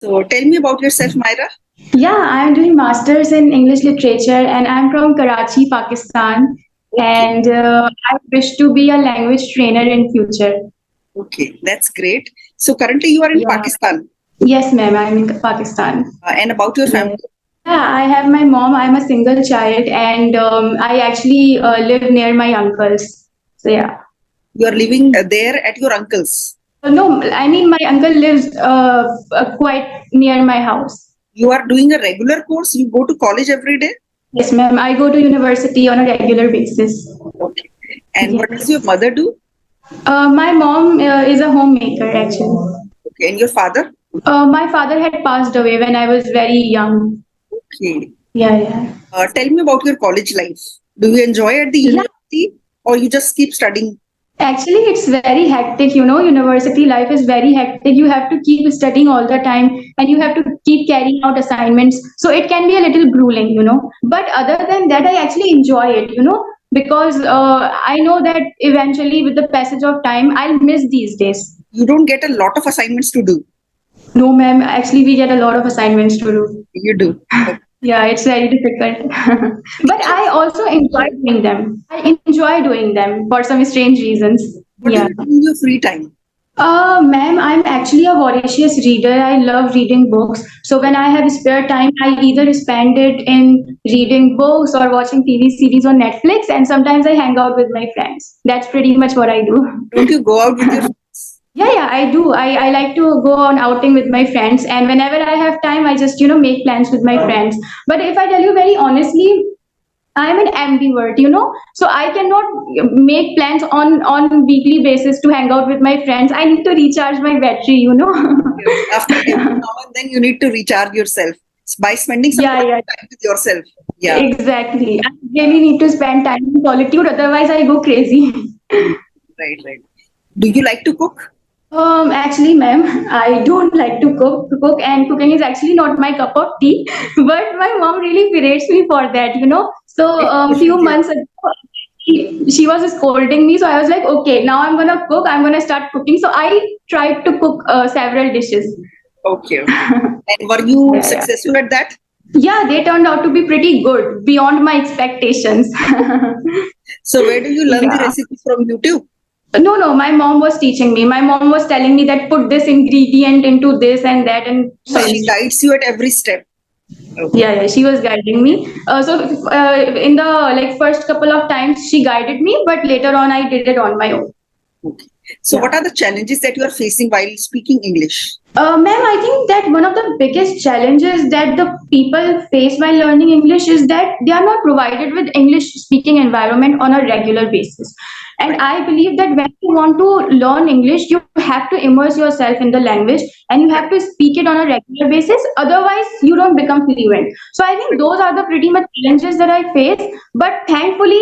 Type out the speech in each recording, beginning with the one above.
So tell me about yourself, Myra. Yeah, I'm doing masters in English literature and I'm from Karachi, Pakistan. Okay, And I wish to be a language trainer in future. okay, that's great. So currently you are in Yeah. Pakistan. Yes, ma'am, I'm in Pakistan. And about your family, Yeah. Yeah, I have my mom. I'm a single child and I actually live near my uncles. So yeah. you are living there at your uncle's. No, I mean my uncle lives quite near my house. You are doing a regular course. You go to college every day. Yes, ma'am. I go to university on a regular basis. Okay. And what does your Yes. mother do? My mom is a homemaker actually. Okay. And your father? My father had passed away when I was very young. Okay. Yeah, yeah. Tell me about your college life. Do you enjoy at the Yeah, university or you just keep studying? actually, it's very hectic. University life is very hectic. You have to keep studying all the time and you have to keep carrying out assignments. So it can be a little grueling. But other than that, I actually enjoy it, because I know that eventually, with the passage of time, I'll miss these days. You don't get a lot of assignments to do. No, ma'am, actually, we get a lot of assignments to do. You do. Okay. Yeah, it's very difficult. But So I also enjoy doing them. I enjoy doing them for some strange reasons. what do Yeah. you do in your free time? Ma'am, I'm actually a voracious reader. I love reading books. So when I have spare time, I either spend it in reading books or watching TV series on Netflix, and sometimes I hang out with my friends. That's pretty much what I do. Don't you go out with your friends? Yeah, yeah, I do. I like to go on outing with my friends, and whenever I have time, I just make plans with my friends. But if I tell you very honestly, I'm an ambivert. So I cannot make plans on weekly basis to hang out with my friends. I need to recharge my battery. Yes. After every now and then, you need to recharge yourself by spending some Yeah, quality yeah, time with yourself. Yeah. exactly. I really need to spend time in solitude, otherwise I go crazy. Mm. Right, right. Do you like to cook? Actually, ma'am, I don't like to cook, and cooking is actually not my cup of tea. But my mom really berates me for that. So, Which few dishes you months ago, she was scolding me. So I was like, okay, now I'm gonna cook. I'm gonna start cooking. So I tried to cook several dishes. okay, okay. And were you Yeah, yeah. successful at that? Yeah, they turned out to be pretty good, beyond my expectations. So where do you learn the Yeah. recipe from YouTube? No, no, my mom was teaching me. My mom was telling me that put this ingredient into this and that and So she such. guides you at every step. Okay. Yeah, yeah, she was guiding me. In the first couple of times she guided me, but later on I did it on my own. Okay. So Yeah. what are the challenges that you are facing while speaking English? Ma'am, I think that one of the biggest challenges that the people face while learning English is that they are not provided with English speaking environment on a regular basis. And Right. I believe that when you want to learn English, you have to immerse yourself in the language and you have Correct. to speak it on a regular basis. Otherwise, you don't become fluent. So I think those are the pretty much challenges that I face. But thankfully,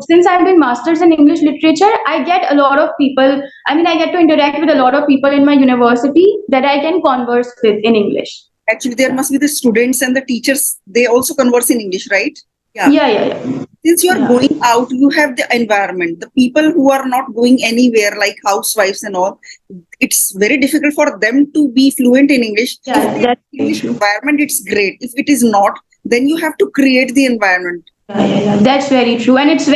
since I'm doing masters in English literature, I get a lot of people. I mean, I get to interact with a lot of people in my university that I can converse with in English. Actually, there must be the students and the teachers. They also converse in English, right? Yeah. Yeah, yeah, yeah. Since you are Yeah, going out, you have the environment. The people who are not going anywhere, like housewives and all, it's very difficult for them to be fluent in English. If yeah, they have that's very English true. environment, it's great. If it is not, then you have to create the environment. Yeah, yeah, yeah. That's very true, and it's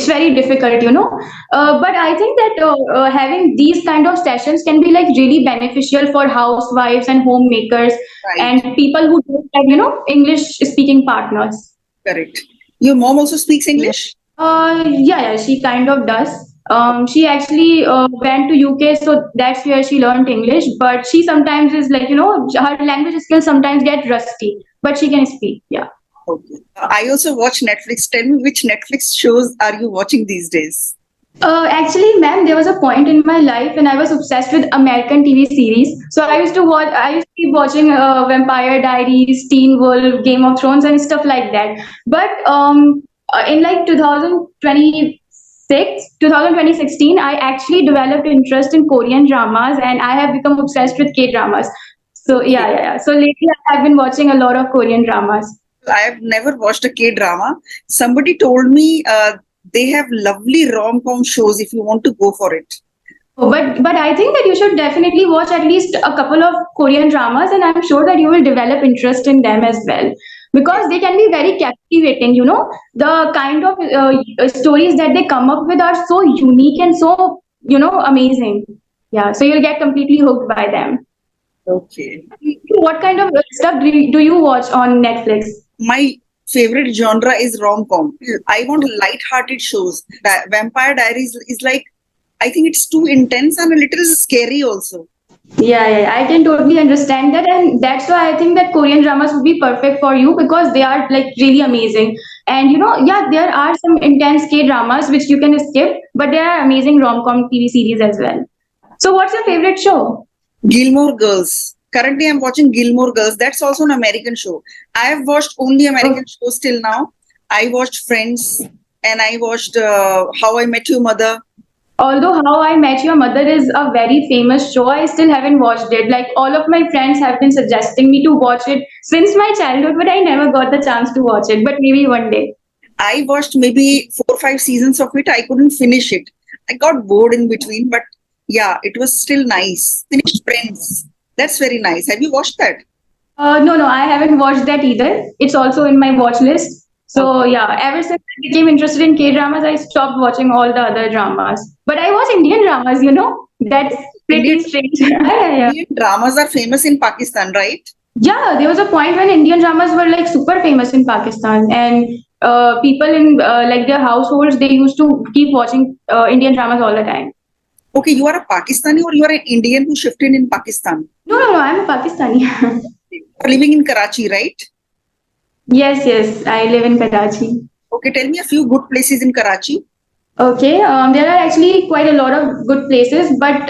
very difficult. But I think that having these kind of sessions can be really beneficial for housewives and homemakers Right. and people who don't have English speaking partners. Correct. Your mom also speaks Yeah. English? Yeah, yeah, she kind of does. She actually went to UK, so that's where she learned English. But she sometimes is her language skills sometimes get rusty, but she can speak. Yeah. Okay. I also watch Netflix. Tell me which Netflix shows are you watching these days? Actually, ma'am, there was a point in my life when I was obsessed with American TV series. So I used to watch, I used to keep watching Vampire Diaries, Teen Wolf, Game of Thrones, and stuff like that. But in 2016, I actually developed interest in Korean dramas, and I have become obsessed with K dramas. So yeah, Okay. yeah, yeah. So lately, I've been watching a lot of Korean dramas. I have never watched a K drama. Somebody told me they have lovely rom com shows if you want to go for it. But I think that you should definitely watch at least a couple of Korean dramas, and I'm sure that you will develop interest in them as well, because they can be very captivating. The kind of stories that they come up with are so unique and so amazing. Yeah, so you'll get completely hooked by them. Okay. What kind of stuff do you watch on Netflix? My favorite genre is rom-com. I want light-hearted shows. Vampire Diaries is like, I think it's too intense and a little scary also. Yeah, I can totally understand that, and that's why I think that Korean dramas would be perfect for you because they are like really amazing. And yeah, there are some intense K dramas which you can skip, but there are amazing rom-com TV series as well. So, what's your favorite show? Gilmore Girls. Currently, I'm watching Gilmore Girls. That's also an American show. I have watched only American shows till now. I watched Friends and I watched How I Met Your Mother. Although How I Met Your Mother is a very famous show, I still haven't watched it. Like all of my friends have been suggesting me to watch it since my childhood, but I never got the chance to watch it. But maybe one day. I watched maybe 4 or 5 seasons of it. I couldn't finish it. I got bored in between, but yeah, it was still nice. Finished Friends. That's very nice. Have you watched that? No, I haven't watched that either. It's also in my watch list. So yeah, ever since I became interested in K dramas, I stopped watching all the other dramas. But I watch Indian dramas. That's pretty Indian, strange. Yeah. Indian dramas are famous in Pakistan, right? Yeah, there was a point when Indian dramas were like super famous in Pakistan, and people in like their households they used to keep watching Indian dramas all the time. Okay, you are a Pakistani or you are an Indian who shifted in Pakistan? No, I'm a Pakistani. You are living in Karachi, right? Yes, I live in Karachi. Okay, tell me a few good places in Karachi. Okay, there are actually quite a lot of good places, but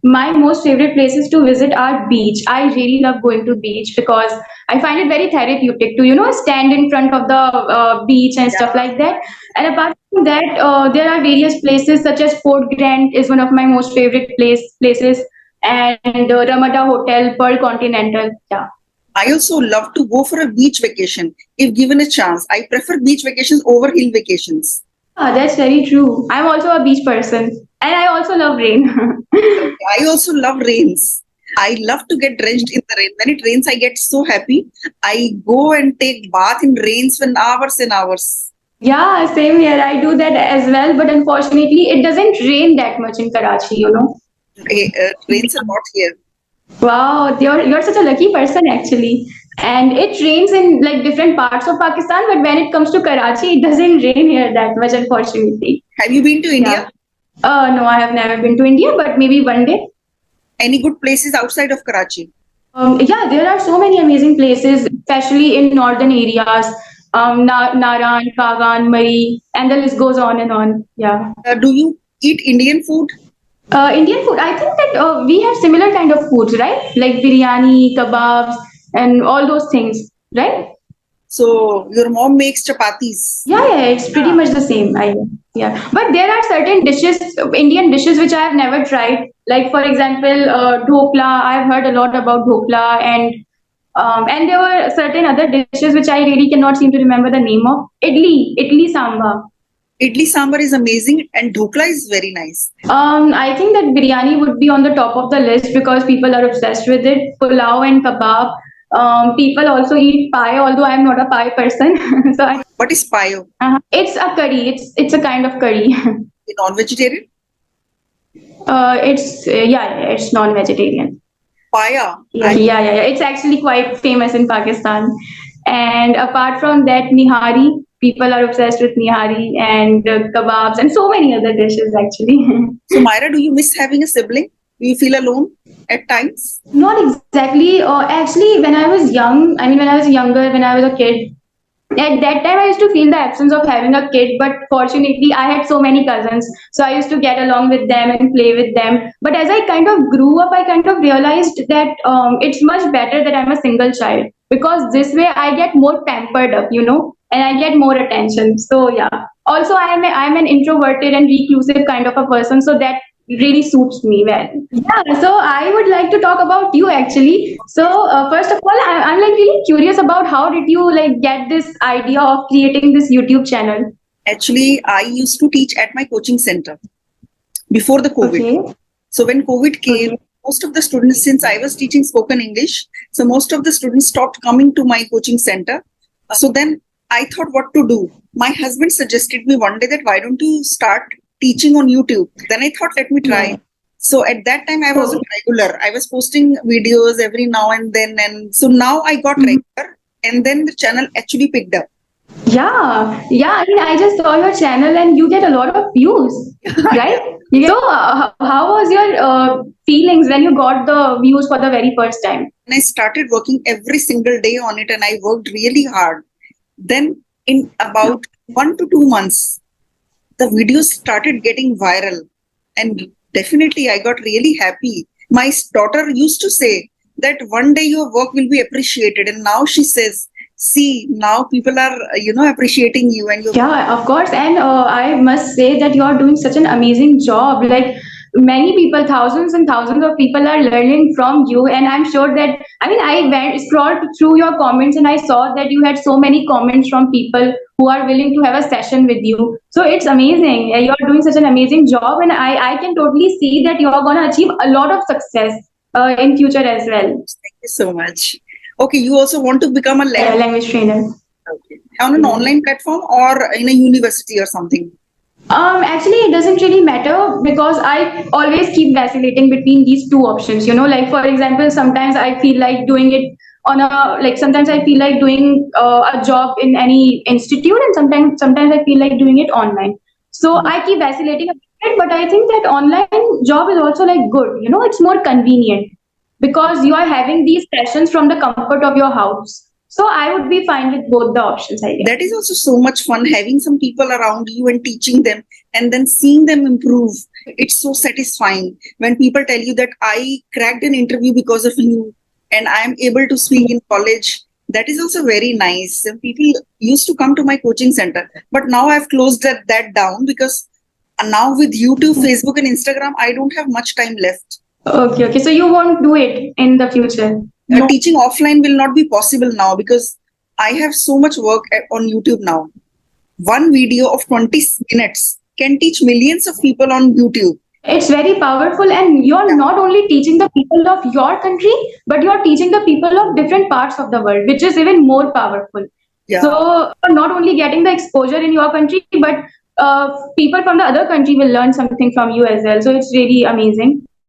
my most favorite places to visit are beach. I really love going to beach because I find it very therapeutic to stand in front of the beach and stuff Yeah. like that. And apart from that, there are various places such as Fort Grant is one of my most favorite places, and Ramada Hotel, Pearl Continental. Yeah. I also love to go for a beach vacation if given a chance. I prefer beach vacations over hill vacations. Ah, that's very true. I'm also a beach person, and I also love rain. I also love rains. I love to get drenched in the rain. When it rains, I get so happy. I go and take bath in rains for hours and hours. Yeah, same here. I do that as well, but unfortunately, it doesn't rain that much in Karachi. Rains are not here. Wow, you're such a lucky person actually. And it rains in like different parts of Pakistan, but when it comes to Karachi, it doesn't rain here that much, unfortunately. Have you been to Yeah. India? No, I have never been to India, but maybe one day. Any good places outside of Karachi? Yeah, there are so many amazing places, especially in northern areas. Naran, Kagan, Mari, and the list goes on and on. Yeah. Do you eat Indian food? Indian food, I think that we have similar kind of foods, right? Like biryani, kebabs, and all those things, right? So your mom makes chapatis. Yeah, it's pretty much the same. Yeah, but there are certain dishes, Indian dishes, which I have never tried. Like for example, dhokla. I've heard a lot about dhokla, and there were certain other dishes which I really cannot seem to remember the name of. Idli sambar. Idli sambar is amazing and dhokla is very nice. I think that biryani would be on the top of the list because people are obsessed with it. Pulao and kebab. People also eat pie, although I'm not a pie person. What is payo? It's a curry. It's a kind of curry. Non-vegetarian? It's non-vegetarian. Paya. Yeah. It's actually quite famous in Pakistan. And apart from that, nihari. People are obsessed with nihari and kebabs and so many other dishes actually. So Myra, do you miss having a sibling? Do you feel alone at times? Not exactly. Actually, when I was young, when I was younger, when I was a kid, at that time I used to feel the absence of having a kid, but fortunately I had so many cousins, so I used to get along with them and play with them. But as I kind of grew up, I kind of realized that it's much better that I'm a single child because this way I get more pampered up, and I get more attention. So yeah. Also, I'm an introverted and reclusive kind of a person, so that really suits me well. Yeah, so I would like to talk about you actually. So first of all, I'm like really curious about how did you like get this idea of creating this YouTube channel? Actually, I used to teach at my coaching center before the COVID. Okay. So when COVID came, Okay. most of the students, since I was teaching spoken English, so most of the students stopped coming to my coaching center. So then I thought what to do. My husband suggested me one day that why don't you start teaching on YouTube? Then I thought, let me Yeah. try. So at that time, I wasn't Okay. regular. I was posting videos every now and then. And so now I got Mhm. regular. And then the channel actually picked up. Yeah, yeah. I mean, I just saw your channel and you get a lot of views, Yeah. right? So, how was your feelings when you got the views for the very first time? And I started working every single day on it and I worked really hard. Then, in about 1 to 2 months, the videos started getting viral. And definitely, I got really happy. My daughter used to say that one day your work will be appreciated. And now she says, see, now people are, appreciating you and your. Yeah, of course. And I must say that you are doing such an amazing job. Like many people, thousands and thousands of people are learning from you. And I'm sure that, I mean, I went scrolled through your comments and I saw that you had so many comments from people who are willing to have a session with you. So it's amazing. You're doing such an amazing job. And I can totally see that you're going to achieve a lot of success in future as well. Thank you so much. Okay, you also want to become a Yeah, language language trainer. on an online platform or in a university or something? Actually, it doesn't really matter because I always keep vacillating between these two options. You know, like for example, sometimes I feel like doing it on a like sometimes I feel like doing a job in any institute, and sometimes I feel like doing it online. So Mhm. I keep vacillating a bit, but I think that online job is also like good. You know, it's more convenient because you are having these sessions from the comfort of your house. So I would be fine with both the options, I guess. That is also so much fun having some people around you and teaching them and then seeing them improve. It's so satisfying when people tell you that I cracked an interview because of you and I am able to speak in college. That is also very nice. And people used to come to my coaching center, but now I've closed that down because now with YouTube, Facebook, and Instagram, I don't have much time left. Okay, okay. So you won't do it in the future. No. Teaching offline will not be possible now because I have so much work on YouTube now. One video of 20 minutes can teach millions of people on YouTube. It's very powerful, and you're Yeah. not only teaching the people of your country, but you're teaching the people of different parts of the world, which is even more powerful. So, Yeah. you're not only getting the exposure in your country, but people from the other country will learn something from you as well. So, it's really amazing.